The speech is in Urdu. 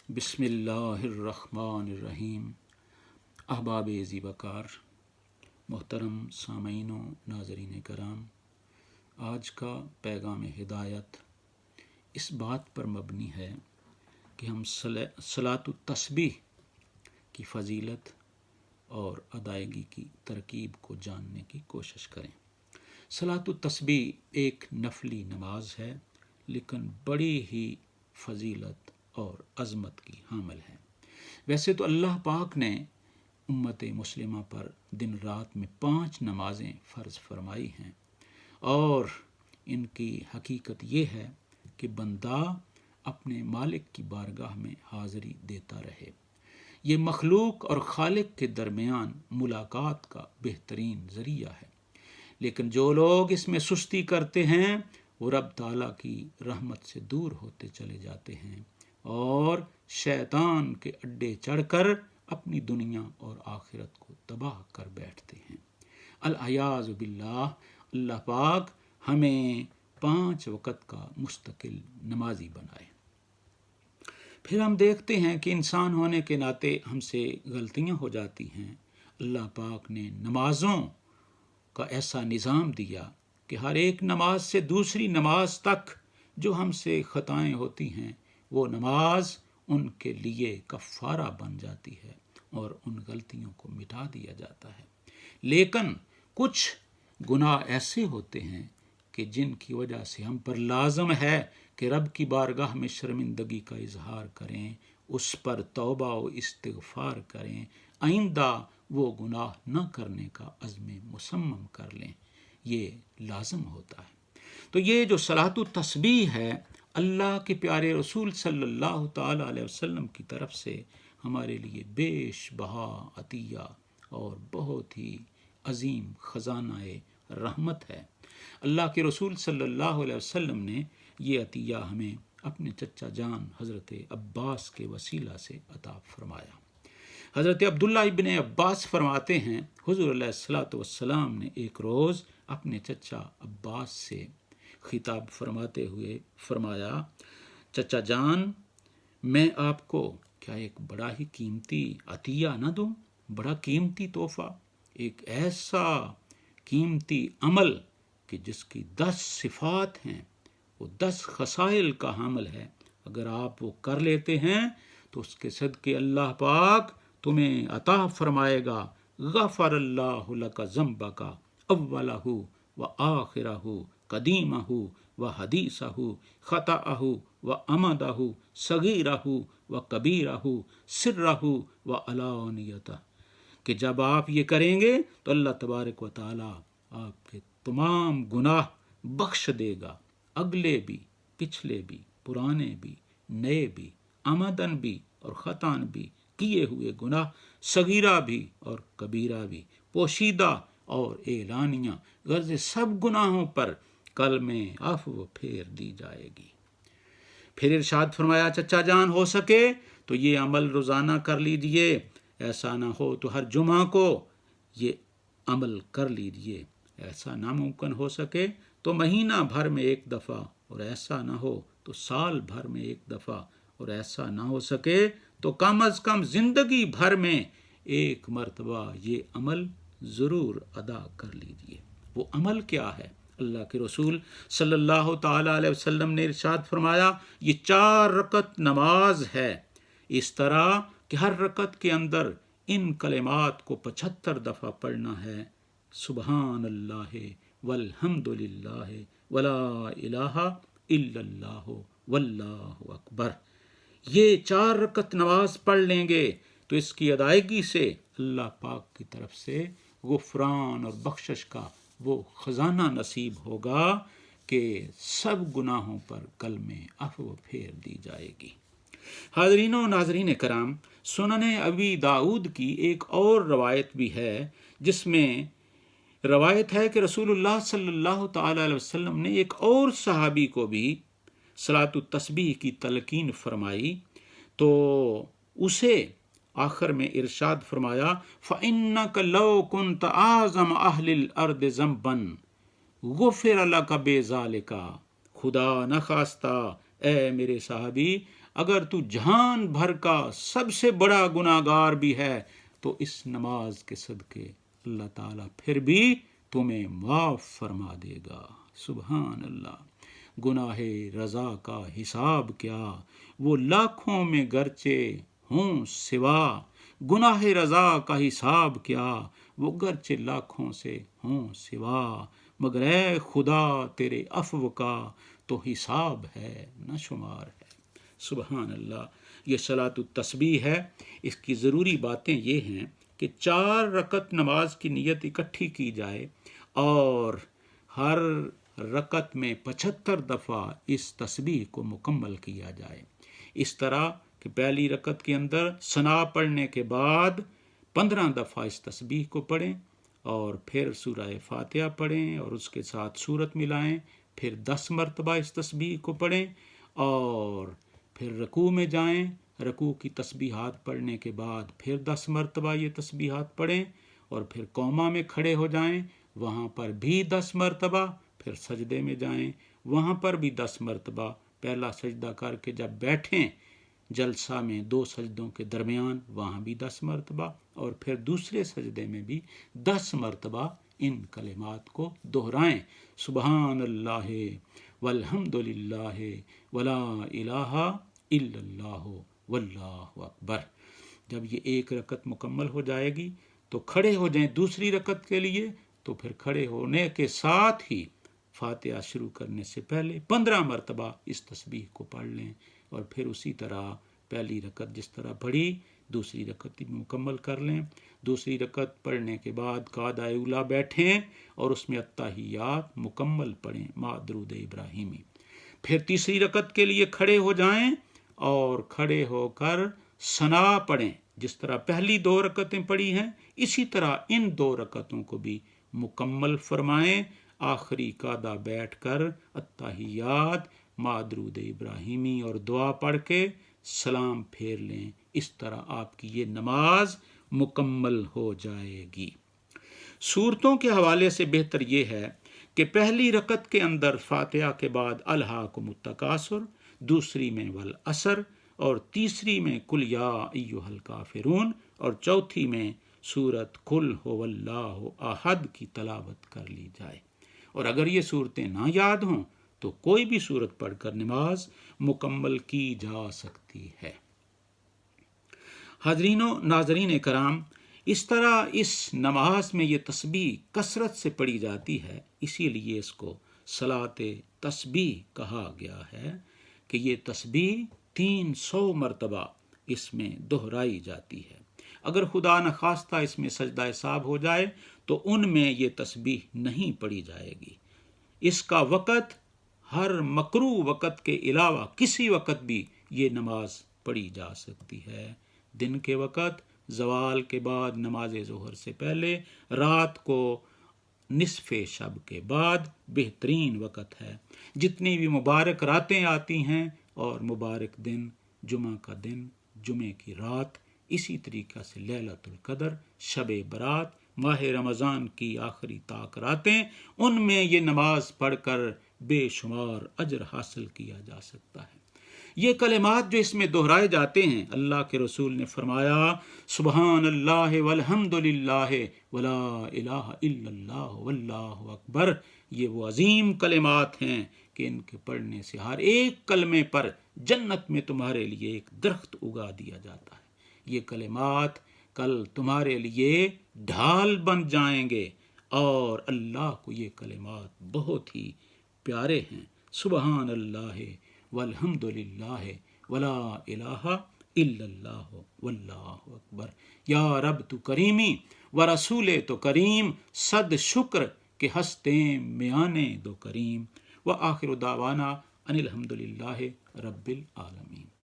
بسم اللہ الرحمن الرحیم۔ احباب ذی وقار، محترم سامعین و ناظرین کرام، آج کا پیغام ہدایت اس بات پر مبنی ہے کہ ہم صلاۃ التسبیح کی فضیلت اور ادائیگی کی ترکیب کو جاننے کی کوشش کریں۔ صلاۃ التسبیح ایک نفلی نماز ہے، لیکن بڑی ہی فضیلت اور عظمت کی حامل ہے۔ ویسے تو اللہ پاک نے امت مسلمہ پر دن رات میں 5 نمازیں فرض فرمائی ہیں، اور ان کی حقیقت یہ ہے کہ بندہ اپنے مالک کی بارگاہ میں حاضری دیتا رہے۔ یہ مخلوق اور خالق کے درمیان ملاقات کا بہترین ذریعہ ہے، لیکن جو لوگ اس میں سستی کرتے ہیں وہ رب تعالیٰ کی رحمت سے دور ہوتے چلے جاتے ہیں اور شیطان کے اڈے چڑھ کر اپنی دنیا اور آخرت کو تباہ کر بیٹھتے ہیں۔ العیاذ باللہ، اللہ پاک ہمیں 5 وقت کا مستقل نمازی بنائے۔ پھر ہم دیکھتے ہیں کہ انسان ہونے کے ناطے ہم سے غلطیاں ہو جاتی ہیں۔ اللہ پاک نے نمازوں کا ایسا نظام دیا کہ ہر ایک نماز سے دوسری نماز تک جو ہم سے خطائیں ہوتی ہیں، وہ نماز ان کے لیے کفارہ بن جاتی ہے اور ان غلطیوں کو مٹا دیا جاتا ہے۔ لیکن کچھ گناہ ایسے ہوتے ہیں کہ جن کی وجہ سے ہم پر لازم ہے کہ رب کی بارگاہ میں شرمندگی کا اظہار کریں، اس پر توبہ و استغفار کریں، آئندہ وہ گناہ نہ کرنے کا عزم مصمم کر لیں۔ یہ لازم ہوتا ہے۔ تو یہ جو صلاۃ التسبیح ہے، اللہ کے پیارے رسول صلی اللہ تعالیٰ علیہ وسلم کی طرف سے ہمارے لیے بیش بہا عطیہ اور بہت ہی عظیم خزانہ رحمت ہے۔ اللہ کے رسول صلی اللہ علیہ وسلم نے یہ عطیہ ہمیں اپنے چچا جان حضرت عباس کے وسیلہ سے عطا فرمایا۔ حضرت عبداللہ ابن عباس فرماتے ہیں، حضور علیہ الصلوۃ والسلام نے ایک روز اپنے چچا عباس سے خطاب فرماتے ہوئے فرمایا، چچا جان، میں آپ کو کیا ایک بڑا ہی قیمتی عطیہ نہ دوں؟ بڑا قیمتی تحفہ، ایک ایسا قیمتی عمل کہ جس کی 10 صفات ہیں، وہ 10 خصائل کا حامل ہے۔ اگر آپ وہ کر لیتے ہیں تو اس کے صدقے اللہ پاک تمہیں عطا فرمائے گا، غفر اللہ لک ذنبک اولہ و آخرہ قدیمہ و حدیثہ خطأہ و عمدہ صغیرہ و کبیرہ سرہ و علانیتہ، کہ جب آپ یہ کریں گے تو اللہ تبارک و تعالیٰ آپ کے تمام گناہ بخش دے گا، اگلے بھی، پچھلے بھی، پرانے بھی، نئے بھی، عمدن بھی اور خطان بھی، کیے ہوئے گناہ صغیرہ بھی اور کبیرہ بھی، پوشیدہ اور اعلانیہ، غرض سب گناہوں پر کل میں عفو پھیر دی جائے گی۔ پھر ارشاد فرمایا، چچا جان ہو سکے تو یہ عمل روزانہ کر لیجئے، ایسا نہ ہو تو ہر جمعہ کو یہ عمل کر لیجئے، ایسا ناممکن ہو سکے تو مہینہ بھر میں 1 دفعہ، اور ایسا نہ ہو تو سال بھر میں 1 دفعہ، اور ایسا نہ ہو سکے تو کم از کم زندگی بھر میں 1 مرتبہ یہ عمل ضرور ادا کر لیجئے۔ وہ عمل کیا ہے؟ اللہ کے رسول صلی اللہ تعالیٰ علیہ وسلم نے ارشاد فرمایا، یہ 4 رکعت نماز ہے، اس طرح کہ ہر رکعت کے اندر ان کلمات کو 75 دفعہ پڑھنا ہے، سبحان اللہ والحمد للہ ولا الہ الا اللہ واللہ اکبر۔ یہ 4 رکعت نماز پڑھ لیں گے تو اس کی ادائیگی سے اللہ پاک کی طرف سے غفران اور بخشش کا وہ خزانہ نصیب ہوگا کہ سب گناہوں پر کل میں عفو پھیر دی جائے گی۔ حاضرین و ناظرین کرام، سنن ابی داؤد کی ایک اور روایت بھی ہے، جس میں روایت ہے کہ رسول اللہ صلی اللہ تعالیٰ علیہ وسلم نے ایک اور صحابی کو بھی صلاۃ التسبیح کی تلقین فرمائی، تو اسے آخر میں ارشاد فرمایا، فَإِنَّكَ لَوْ كُنْتَ أَعْظَمَ أَهْلِ الْأَرْضِ ذَنْبًا غُفِرَ لَكَ بِذَلِكَ، خدا نخواستہ اے میرے صحابی، اگر تو جہان بھر کا سب سے بڑا گناہگار بھی ہے تو اس نماز کے صدقے اللہ تعالیٰ پھر بھی تمہیں معاف فرما دے گا۔ سبحان اللہ۔ گناہ رضا کا حساب کیا، وہ لاکھوں میں گرچہ ہوں سوا، گناہ رضا کا حساب کیا، وہ گرچہ لاکھوں سے ہوں سوا، مگر اے خدا تیرے عفو کا تو حساب ہے نہ شمار ہے۔ سبحان اللہ۔ یہ صلاۃ التسبیح ہے۔ اس کی ضروری باتیں یہ ہیں کہ 4 رکعت نماز کی نیت اکٹھی کی جائے اور ہر رکعت میں 75 دفعہ اس تسبیح کو مکمل کیا جائے، اس طرح کہ پہلی رکعت کے اندر ثنا پڑھنے کے بعد 15 دفعہ اس تسبیح کو پڑھیں اور پھر سورہ فاتحہ پڑھیں اور اس کے ساتھ سورت ملائیں، پھر 10 مرتبہ اس تسبیح کو پڑھیں اور پھر رکوع میں جائیں، رکوع کی تسبیحات پڑھنے کے بعد پھر 10 مرتبہ یہ تسبیحات پڑھیں اور پھر قومہ میں کھڑے ہو جائیں، وہاں پر بھی 10 مرتبہ، پھر سجدے میں جائیں، وہاں پر بھی 10 مرتبہ، پہلا سجدہ کر کے جب بیٹھیں جلسہ میں 2 سجدوں کے درمیان وہاں بھی 10 مرتبہ اور پھر دوسرے سجدے میں بھی 10 مرتبہ ان کلمات کو دہرائیں، سبحان اللہ والحمد للہ ولا الہ الا اللہ واللہ اکبر۔ جب یہ ایک رکعت مکمل ہو جائے گی تو کھڑے ہو جائیں دوسری رکعت کے لیے، تو پھر کھڑے ہونے کے ساتھ ہی فاتحہ شروع کرنے سے پہلے 15 مرتبہ اس تسبیح کو پڑھ لیں اور پھر اسی طرح پہلی رکعت جس طرح پڑھی دوسری رکعت بھی مکمل کر لیں۔ دوسری رکعت پڑھنے کے بعد قعدہ اولیٰ بیٹھیں اور اس میں التحیات مکمل پڑھیں مع درود ابراہیمی۔ پھر تیسری رکعت کے لیے کھڑے ہو جائیں اور کھڑے ہو کر ثنا پڑھیں، جس طرح پہلی 2 رکعتیں پڑھی ہیں اسی طرح ان 2 رکعتوں کو بھی مکمل فرمائیں۔ آخری قعدہ بیٹھ کر التحیات مع درود ابراہیمی اور دعا پڑھ کے سلام پھیر لیں، اس طرح آپ کی یہ نماز مکمل ہو جائے گی۔ صورتوں کے حوالے سے بہتر یہ ہے کہ پہلی رکعت کے اندر فاتحہ کے بعد الہاکم التکاثر، دوسری میں والعصر اور تیسری میں قل یا ایھا الکافرون اور چوتھی میں سورت قل ھو اللہ احد کی تلاوت کر لی جائے، اور اگر یہ صورتیں نہ یاد ہوں تو کوئی بھی صورت پڑھ کر نماز مکمل کی جا سکتی ہے۔ حاضرین و ناظرین کرام، اس طرح اس نماز میں یہ تسبیح کثرت سے پڑھی جاتی ہے، اسی لیے اس کو صلاۃ تسبیح کہا گیا ہے کہ یہ تسبیح 300 مرتبہ اس میں دہرائی جاتی ہے۔ اگر خدا نخواستہ اس میں سجدہ سہو ہو جائے تو ان میں یہ تسبیح نہیں پڑھی جائے گی۔ اس کا وقت ہر مکروہ وقت کے علاوہ کسی وقت بھی یہ نماز پڑھی جا سکتی ہے۔ دن کے وقت زوال کے بعد نماز ظہر سے پہلے، رات کو نصف شب کے بعد بہترین وقت ہے۔ جتنی بھی مبارک راتیں آتی ہیں اور مبارک دن، جمعہ کا دن، جمعے کی رات، اسی طریقہ سے لیلۃ القدر، شب برات، ماہ رمضان کی آخری طاق راتیں، ان میں یہ نماز پڑھ کر بے شمار اجر حاصل کیا جا سکتا ہے۔ یہ کلمات جو اس میں دہرائے جاتے ہیں، اللہ کے رسول نے فرمایا سبحان اللہ والحمد للہ ولا الہ الا اللہ واللہ اکبر، یہ وہ عظیم کلمات ہیں کہ ان کے پڑھنے سے ہر ایک کلمے پر جنت میں تمہارے لیے ایک درخت اگا دیا جاتا ہے۔ یہ کلمات کل تمہارے لیے ڈھال بن جائیں گے اور اللہ کو یہ کلمات بہت ہی پیارے ہیں۔ سبحان اللہ والحمد للہ ولا الہ الا اللہ واللہ اکبر۔ یا رب تو کریمی و رسول تو کریم، صد شکر کہ ہستیں میانے دو کریم۔ وآخر دعوانا ان الحمد للہ رب العالمین۔